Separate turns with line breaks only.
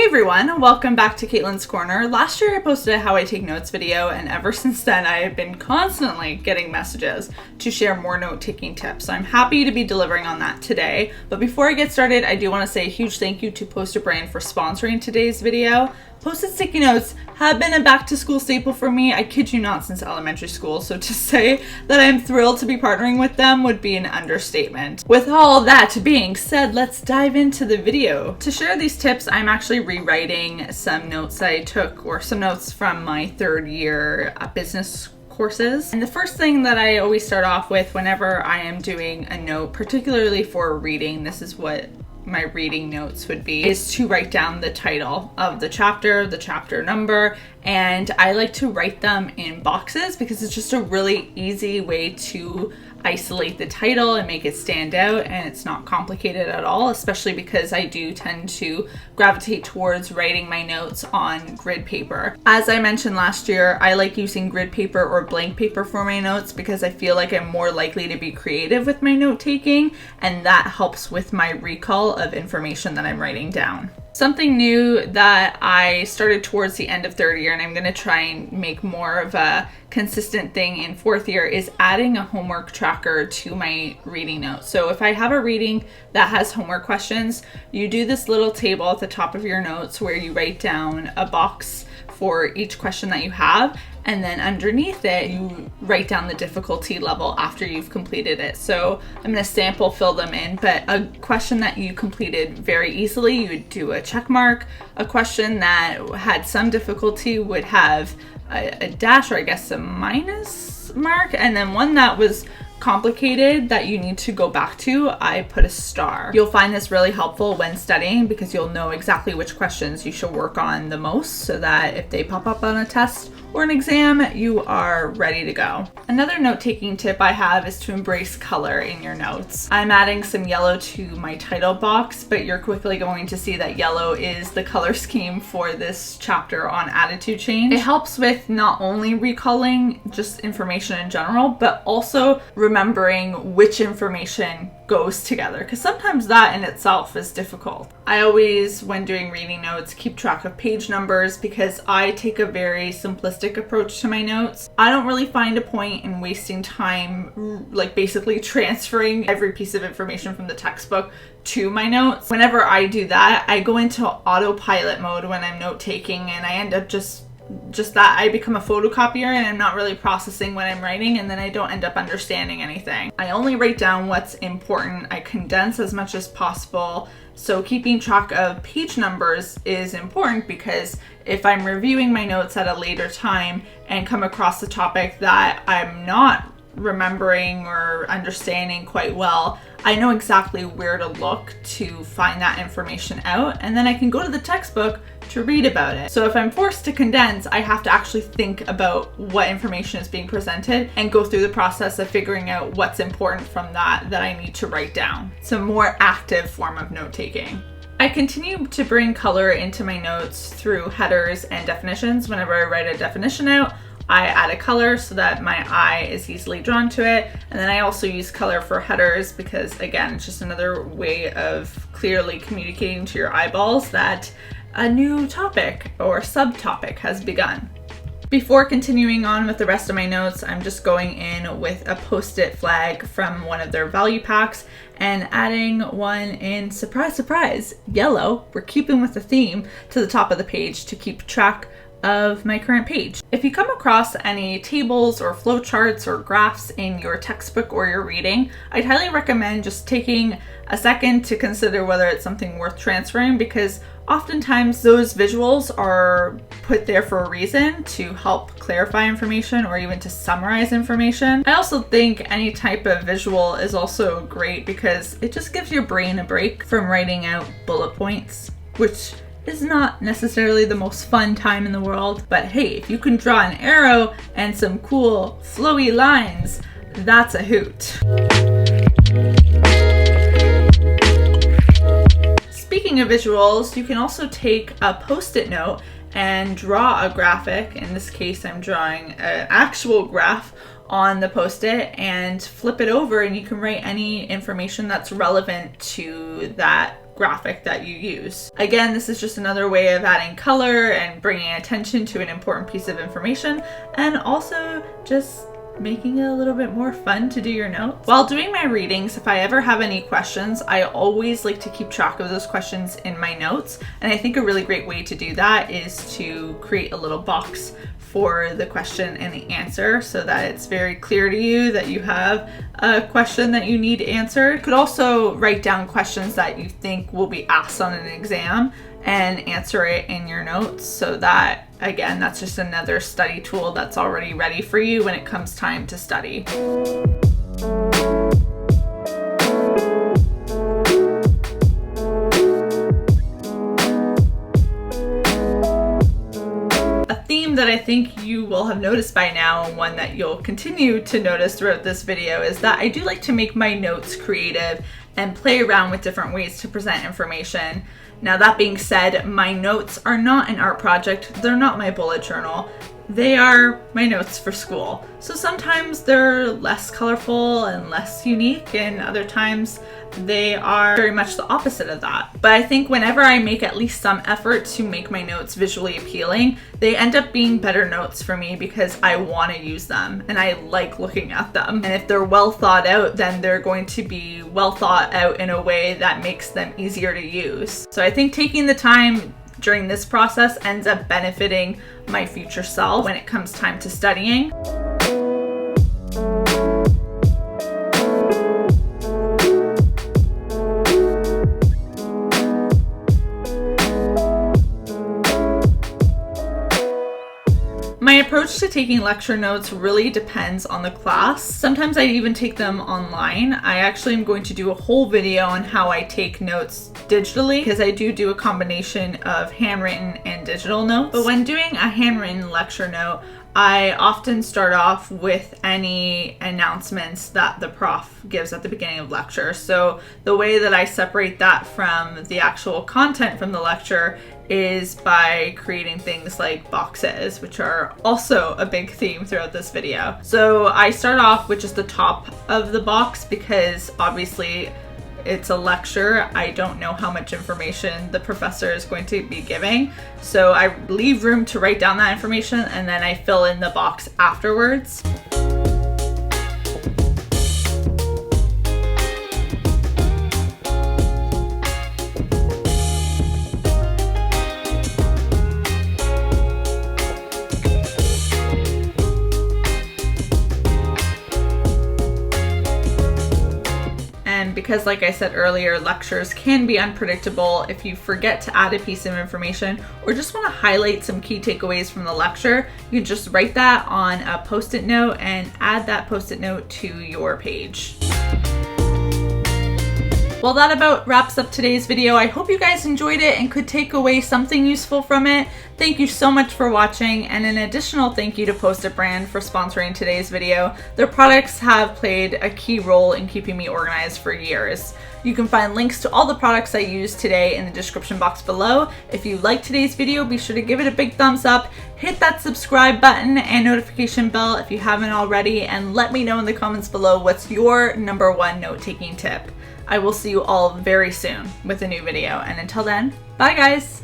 Everyone, welcome back to Caitlin's Corner. Last year I posted a How I Take Notes video, and ever since then I have been constantly getting messages to share more note-taking tips. I'm happy to be delivering on that today, but before I get started, I do want to say a huge thank you to Post-it Brand for sponsoring today's video. Post-it sticky notes have been a back-to-school staple for me, I kid you not, since elementary school, so to say that I'm thrilled to be partnering with them would be an understatement. With all that being said, let's dive into the video. To share these tips, I'm actually rewriting some notes that I took, or some notes from my third year business courses. And the first thing that I always start off with whenever I am doing a note, particularly for reading, this is what my reading notes would be, is to write down the title of the chapter number, and I like to write them in boxes because it's just a really easy way to isolate the title and make it stand out, and it's not complicated at all, especially because I do tend to gravitate towards writing my notes on grid paper. As I mentioned last year, I like using grid paper or blank paper for my notes because I feel like I'm more likely to be creative with my note taking, and that helps with my recall of information that I'm writing down. Something new that I started towards the end of third year, and I'm going to try and make more of a consistent thing in fourth year, is adding a homework tracker to my reading notes. So if I have a reading that has homework questions, you do this little table at the top of your notes where you write down a box for each question that you have, and then underneath it you write down the difficulty level after you've completed it. So I'm going to sample fill them in, but a question that you completed very easily, you would do a check mark. A question that had some difficulty would have a dash, or I guess a minus mark, and then one that was complicated that you need to go back to, I put a star. You'll find this really helpful when studying because you'll know exactly which questions you should work on the most, so that if they pop up on a test or an exam, you are ready to go. Another note-taking tip I have is to embrace color in your notes. I'm adding some yellow to my title box, but you're quickly going to see that yellow is the color scheme for this chapter on attitude change. It helps with not only recalling just information in general, but also remembering which information goes together, because sometimes that in itself is difficult. I always, when doing reading notes, keep track of page numbers because I take a very simplistic approach to my notes. I don't really find a point in wasting time like basically transferring every piece of information from the textbook to my notes. Whenever I do that, I go into autopilot mode when I'm note taking, and I end up just that I become a photocopier and I'm not really processing what I'm writing, and then I don't end up understanding anything. I only write down what's important. I condense as much as possible. So keeping track of page numbers is important because if I'm reviewing my notes at a later time and come across a topic that I'm not remembering or understanding quite well, I know exactly where to look to find that information out, and then I can go to the textbook to read about it. So if I'm forced to condense, I have to actually think about what information is being presented and go through the process of figuring out what's important from that I need to write down. It's a more active form of note-taking. I continue to bring color into my notes through headers and definitions. Whenever I write a definition out, I add a color so that my eye is easily drawn to it. And then I also use color for headers because, again, it's just another way of clearly communicating to your eyeballs that a new topic or subtopic has begun. Before continuing on with the rest of my notes, I'm just going in with a post-it flag from one of their value packs and adding one in, surprise, surprise, yellow. We're keeping with the theme, to the top of the page to keep track of my current page. If you come across any tables or flowcharts or graphs in your textbook or your reading, I'd highly recommend just taking a second to consider whether it's something worth transferring, because oftentimes those visuals are put there for a reason, to help clarify information or even to summarize information. I also think any type of visual is also great because it just gives your brain a break from writing out bullet points, which is not necessarily the most fun time in the world. But hey, if you can draw an arrow and some cool flowy lines, that's a hoot. Speaking of visuals, you can also take a post-it note and draw a graphic. In this case, I'm drawing an actual graph on the post-it and flip it over, and you can write any information that's relevant to that graphic that you use. Again, this is just another way of adding color and bringing attention to an important piece of information, and also just making it a little bit more fun to do your notes. While doing my readings, if I ever have any questions, I always like to keep track of those questions in my notes. And I think a really great way to do that is to create a little box for the question and the answer so that it's very clear to you that you have a question that you need answered. You could also write down questions that you think will be asked on an exam and answer it in your notes, so that, again, that's just another study tool that's already ready for you when it comes time to study. That I think you will have noticed by now, and one that you'll continue to notice throughout this video, is that I do like to make my notes creative and play around with different ways to present information. Now, that being said, my notes are not an art project. They're not my bullet journal. They are my notes for school. So sometimes they're less colorful and less unique, and other times they are very much the opposite of that. But I think whenever I make at least some effort to make my notes visually appealing, they end up being better notes for me because I want to use them and I like looking at them. And if they're well thought out, then they're going to be well thought out in a way that makes them easier to use. So I think taking the time during this process ends up benefiting my future self when it comes time to studying. My approach to taking lecture notes really depends on the class. Sometimes I even take them online. I actually am going to do a whole video on how I take notes digitally, because I do a combination of handwritten and digital notes. But when doing a handwritten lecture note, I often start off with any announcements that the prof gives at the beginning of lecture. So the way that I separate that from the actual content from the lecture is by creating things like boxes, which are also a big theme throughout this video. So I start off with just the top of the box because obviously it's a lecture. I don't know how much information the professor is going to be giving. So I leave room to write down that information and then I fill in the box afterwards. Because like I said earlier, lectures can be unpredictable. If you forget to add a piece of information or just want to highlight some key takeaways from the lecture, you can just write that on a post-it note and add that post-it note to your page. Well, that about wraps up today's video. I hope you guys enjoyed it and could take away something useful from it. Thank you so much for watching, and an additional thank you to Post-it Brand for sponsoring today's video. Their products have played a key role in keeping me organized for years. You can find links to all the products I used today in the description box below. If you liked today's video, be sure to give it a big thumbs up, hit that subscribe button and notification bell if you haven't already, and let me know in the comments below what's your #1 note-taking tip. I will see you all very soon with a new video, and until then, bye guys!